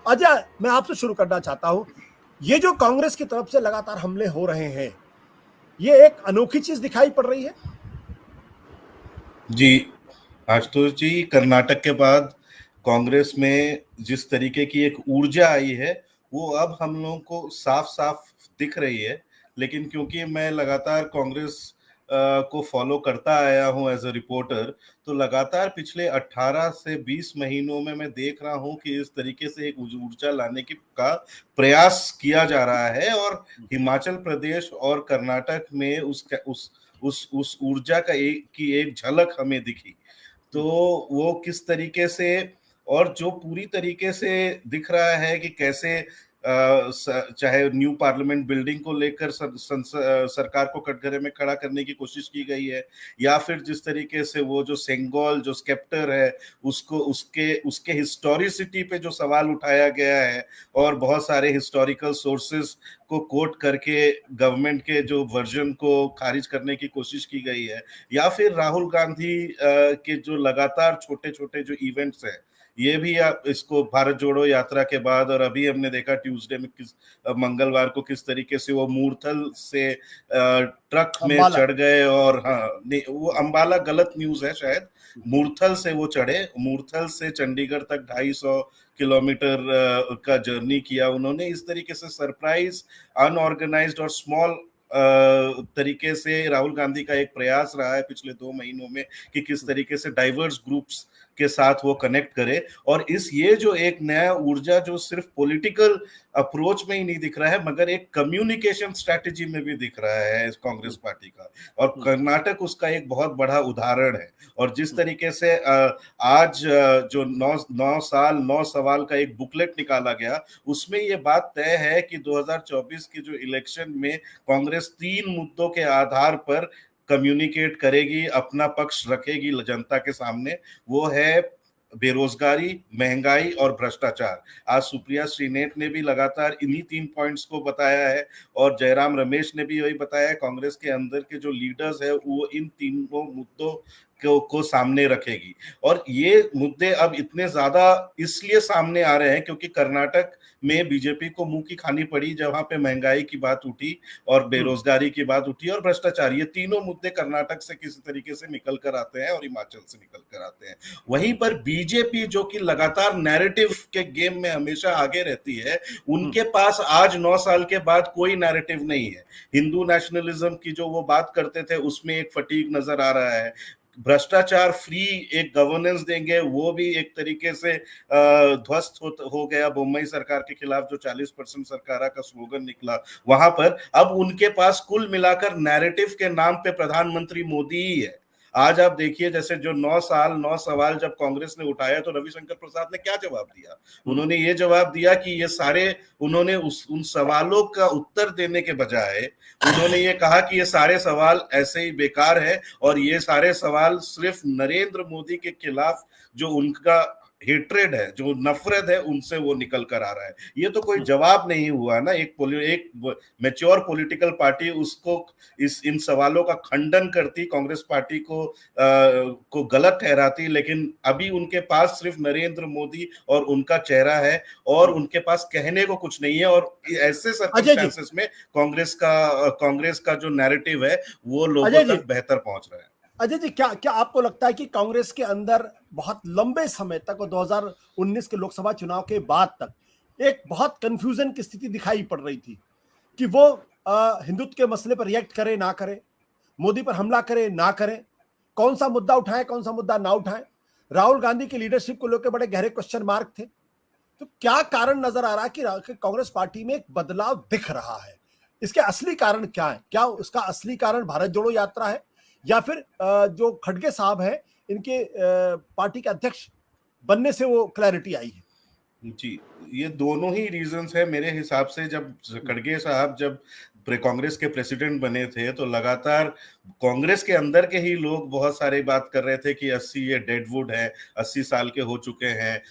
अजय, मैं आपसे शुरू करना चाहता हूं। ये जो कांग्रेस की तरफ से लगातार हमले हो रहे हैं, ये एक अनोखी चीज दिखाई पड़ रही है। जी, आशुतोष जी, कर्नाटक के बाद कांग्रेस में जिस तरीके की एक ऊर्जा आई है, वो अब हम लोगों को साफ साफ दिख रही है। लेकिन क्योंकि मैं लगातार कांग्रेस को फॉलो करता आया हूं एज अ रिपोर्टर, तो लगातार पिछले 18 से 20 महीनों में मैं देख रहा हूं कि इस तरीके से एक ऊर्जा लाने की का प्रयास किया जा रहा है। और हिमाचल प्रदेश और कर्नाटक में उस ऊर्जा की एक झलक हमें दिखी। तो वो किस तरीके से, और जो पूरी तरीके से दिख रहा है कि कैसे चाहे न्यू पार्लियामेंट बिल्डिंग को लेकर सरकार को कटघरे में खड़ा करने की कोशिश की गई है, या फिर जिस तरीके से वो जो सेंगोल जो स्केप्टर है, उसको उसके उसके हिस्टोरिसिटी पे जो सवाल उठाया गया है, और बहुत सारे हिस्टोरिकल सोर्सेस को कोट करके गवर्नमेंट के जो वर्जन को खारिज करने की कोशिश की गई है, या फिर राहुल गांधी के जो लगातार छोटे छोटे जो इवेंट्स हैं, ये भी आप इसको भारत जोड़ो यात्रा के बाद, और अभी हमने देखा ट्यूसडे में मंगलवार को किस तरीके से वो मूर्थल से ट्रक में अंबाला। चढ़ गए। और हाँ, नहीं, वो अंबाला गलत न्यूज है शायद। मूर्थल से वो चढ़े, मूर्थल से चंडीगढ़ तक 250 किलोमीटर का जर्नी किया उन्होंने। इस तरीके से सरप्राइज, अनऑर्गेनाइज्ड और स्मॉल तरीके से राहुल गांधी का एक प्रयास रहा है पिछले 2 महीनों में कि किस तरीके से डाइवर्स ग्रुप्स के साथ वो कनेक्ट करे। और ये जो एक नया ऊर्जा जो सिर्फ पॉलिटिकल अप्रोच में ही नहीं दिख रहा है, मगर एक कम्युनिकेशन स्ट्रेटेजी में भी दिख रहा है इस कांग्रेस पार्टी का। और कर्नाटक उसका एक बहुत बड़ा उदाहरण है। और जिस तरीके से आज जो 9 साल 9 सवाल का एक बुकलेट निकाला गया, उसमें ये बात तय है कि 2024 के जो इलेक्शन में कांग्रेस 3 मुद्दों के आधार पर कम्युनिकेट करेगी, अपना पक्ष रखेगी जनता के सामने। वो है बेरोजगारी, महंगाई और भ्रष्टाचार। आज सुप्रिया श्रीनेत ने भी लगातार इन्हीं 3 पॉइंट्स को बताया है, और जयराम रमेश ने भी यही बताया है। कांग्रेस के अंदर के जो लीडर्स है, वो इन तीनों मुद्दों को सामने रखेगी। और ये मुद्दे अब इतने ज्यादा इसलिए सामने आ रहे हैं क्योंकि कर्नाटक में बीजेपी को मुंह की खानी पड़ी, जहां पे महंगाई की बात उठी और बेरोजगारी की बात उठी और भ्रष्टाचार। ये तीनों मुद्दे कर्नाटक से किसी तरीके से निकल कर आते हैं और हिमाचल से निकल कर आते हैं। वहीं पर बीजेपी, जो कि लगातार नैरेटिव के गेम में हमेशा आगे रहती है, उनके पास आज 9 साल के बाद कोई नैरेटिव नहीं है। हिंदू नेशनलिज्म की जो वो बात करते थे, उसमें एक फटीग नजर आ रहा है। भ्रष्टाचार फ्री एक गवर्नेंस देंगे, वो भी एक तरीके से ध्वस्त हो गया। मुंबई सरकार के खिलाफ जो 40% सरकारा का स्लोगन निकला, वहां पर अब उनके पास कुल मिलाकर नैरेटिव के नाम पे प्रधानमंत्री मोदी ही है। आज आप देखिए, जैसे जो 9 साल 9 सवाल जब कांग्रेस ने उठाया, तो रविशंकर प्रसाद ने क्या जवाब दिया? उन्होंने ये जवाब दिया कि ये सारे, उन्होंने उन सवालों का उत्तर देने के बजाय उन्होंने ये कहा कि ये सारे सवाल ऐसे ही बेकार है, और ये सारे सवाल सिर्फ नरेंद्र मोदी के खिलाफ जो उनका हेट्रेड है, जो नफरत है, उनसे वो निकल कर आ रहा है। ये तो कोई जवाब नहीं हुआ ना। एक मैच्योर पॉलिटिकल पार्टी उसको इन सवालों का खंडन करती, कांग्रेस पार्टी को गलत ठहराती। लेकिन अभी उनके पास सिर्फ नरेंद्र मोदी और उनका चेहरा है, और उनके पास कहने को कुछ नहीं है। और ऐसे अजय जी, सर्कमस्टेंसेस में कांग्रेस का जो नैरेटिव है, वो लोगों अजय जी, तक बेहतर पहुंच रहा है। अजय जी, क्या क्या आपको लगता है कि कांग्रेस के अंदर बहुत लंबे समय तक और 2019 के लोकसभा चुनाव के बाद तक एक बहुत कंफ्यूजन की स्थिति दिखाई पड़ रही थी कि वो हिंदुत्व के मसले पर रिएक्ट करे ना करे, मोदी पर हमला करे ना करे, कौन सा मुद्दा उठाए कौन सा मुद्दा ना उठाए। राहुल गांधी की लीडरशिप को लेकर बड़े गहरे क्वेश्चन मार्क थे। तो क्या कारण नजर आ रहा है कि कांग्रेस पार्टी में एक बदलाव दिख रहा है? इसके असली कारण क्या है? क्या उसका असली कारण भारत जोड़ो यात्रा है, या फिर जो खड़गे साहब हैं, इनके पार्टी के अध्यक्ष बनने से वो क्लैरिटी आई है? जी, ये दोनों ही रीजंस है मेरे हिसाब से। जब खड़गे साहब जब कांग्रेस के प्रेसिडेंट बने थे, तो लगातार कांग्रेस के अंदर के ही लोग बहुत सारे बात कर रहे थे कि 80 ये डेडवुड है, 80 साल के हो चुके हैं।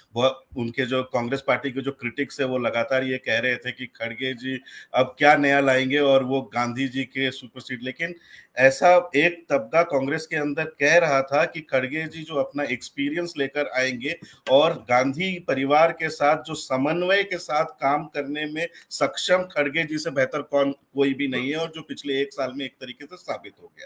उनके जो कांग्रेस पार्टी के जो क्रिटिक्स है वो लगातार ये कह रहे थे कि खड़गे जी अब क्या नया लाएंगे और वो गांधी जी के सुपरसीड। लेकिन ऐसा एक तबका कांग्रेस के अंदर कह रहा था कि खड़गे जी जो अपना एक्सपीरियंस लेकर आएंगे और गांधी परिवार के साथ जो समन्वय के साथ काम करने में सक्षम खड़गे जी से बेहतर कोई भी नहीं है, और जो पिछले 1 साल में एक तरीके से साबित हो गया।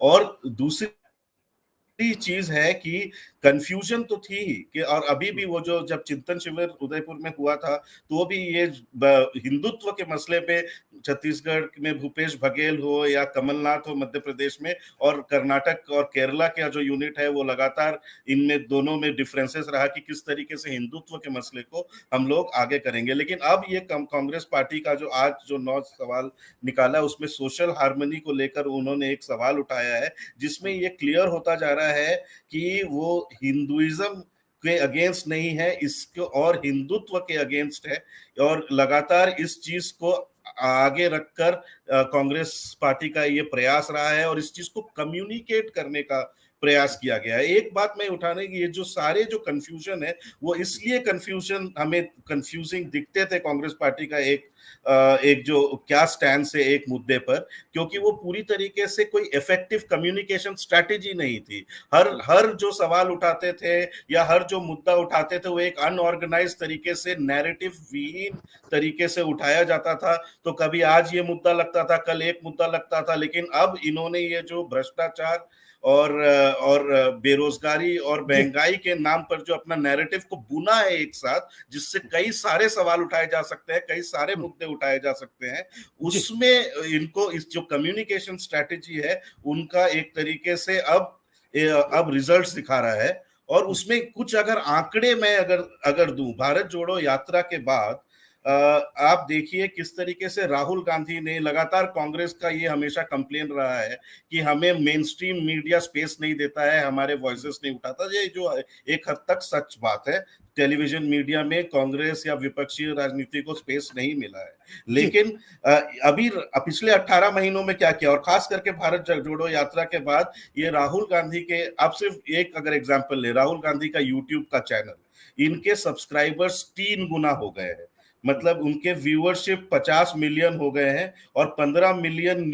और दूसरी चीज है कि कंफ्यूजन तो थी ही कि, और अभी भी वो जो जब चिंतन शिविर उदयपुर में हुआ था तो भी ये हिंदुत्व के मसले पे छत्तीसगढ़ में भूपेश बघेल हो या कमलनाथ हो मध्य प्रदेश में, और कर्नाटक और केरला का जो यूनिट है वो लगातार इनमें दोनों में डिफरेंसेस रहा कि किस तरीके से हिंदुत्व के मसले को हम लोग आगे करेंगे। लेकिन अब ये कांग्रेस पार्टी का जो आज जो 9 सवाल निकाला उसमें सोशल हार्मनी को लेकर उन्होंने एक सवाल उठाया है, जिसमें ये क्लियर होता जा रहा है कि वो हिंदुइज्म के अगेंस्ट नहीं है, इसको और हिंदुत्व के अगेंस्ट है। और लगातार इस चीज को आगे रखकर कांग्रेस पार्टी का ये प्रयास रहा है और इस चीज को कम्युनिकेट करने का प्रयास किया गया है। एक बात मैं उठाने की, ये जो सारे जो कंफ्यूजन है वो इसलिए कंफ्यूजन हमें कंफ्यूजिंग दिखते थे कांग्रेस पार्टी का एक जो क्या स्टैंड है एक मुद्दे पर, क्योंकि वो पूरी तरीके से कोई इफेक्टिव कम्युनिकेशन स्ट्रैटेजी नहीं थी। हर जो सवाल उठाते थे या हर जो मुद्दा उठाते थे वो एक अनऑर्गेनाइज तरीके से नैरेटिव विहीन तरीके से उठाया जाता था। तो कभी आज ये मुद्दा लगता था, कल एक मुद्दा लगता था। लेकिन अब इन्होंने ये जो भ्रष्टाचार और बेरोजगारी और महंगाई के नाम पर जो अपना नैरेटिव को बुना है एक साथ, जिससे कई सारे सवाल उठाए जा सकते हैं, कई सारे मुद्दे उठाए जा सकते हैं, उसमें इनको इस जो कम्युनिकेशन स्ट्रैटेजी है उनका एक तरीके से अब रिजल्ट्स दिखा रहा है। और उसमें कुछ अगर आंकड़े मैं अगर दूं, भारत जोड़ो यात्रा के बाद आप देखिए किस तरीके से राहुल गांधी ने लगातार, कांग्रेस का ये हमेशा कंप्लेन रहा है कि हमें मेन स्ट्रीम मीडिया स्पेस नहीं देता है, हमारे वॉइसेस नहीं उठाता। ये जो एक हद तक सच बात है, टेलीविजन मीडिया में कांग्रेस या विपक्षी राजनीति को स्पेस नहीं मिला है। लेकिन अभी पिछले 18 महीनों में क्या किया, और खास करके भारत जोड़ो यात्रा के बाद ये राहुल गांधी के, आप सिर्फ एक अगर एग्जांपल ले, राहुल गांधी का यूट्यूब का चैनल, इनके सब्सक्राइबर्स 3 गुना हो गए हैं। मतलब उनके व्यूअरशिप 50 मिलियन हो गए हैं और 15 मिलियन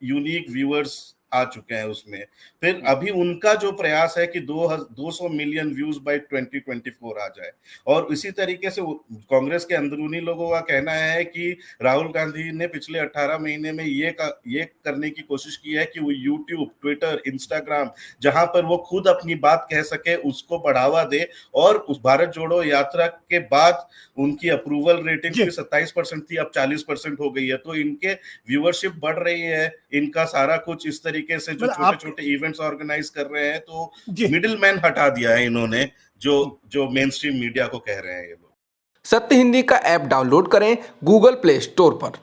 यूनिक व्यूअर्स आ चुके हैं उसमें। फिर अभी उनका जो प्रयास है कि 200 मिलियन व्यूज बाय 2024 आ जाए। और इसी तरीके से कांग्रेस के अंदरूनी लोगों का कहना है कि राहुल गांधी ने पिछले 18 महीने में ये करने की कोशिश की है कि वो यूट्यूब, ट्विटर, इंस्टाग्राम, जहां पर वो खुद अपनी बात कह सके, उसको बढ़ावा दे। और उस भारत जोड़ो यात्रा के बाद उनकी अप्रूवल रेटिंग भी 27% थी, अब 40% हो गई है। तो इनके व्यूअरशिप बढ़ रही है, इनका सारा कुछ इस तरीके से जो छोटे छोटे इवेंट्स ऑर्गेनाइज कर रहे हैं, तो मिडिल मैन हटा दिया है इन्होंने, जो मेन स्ट्रीम मीडिया को कह रहे हैं ये लोग। सत्य हिंदी का ऐप डाउनलोड करें गूगल प्ले स्टोर पर।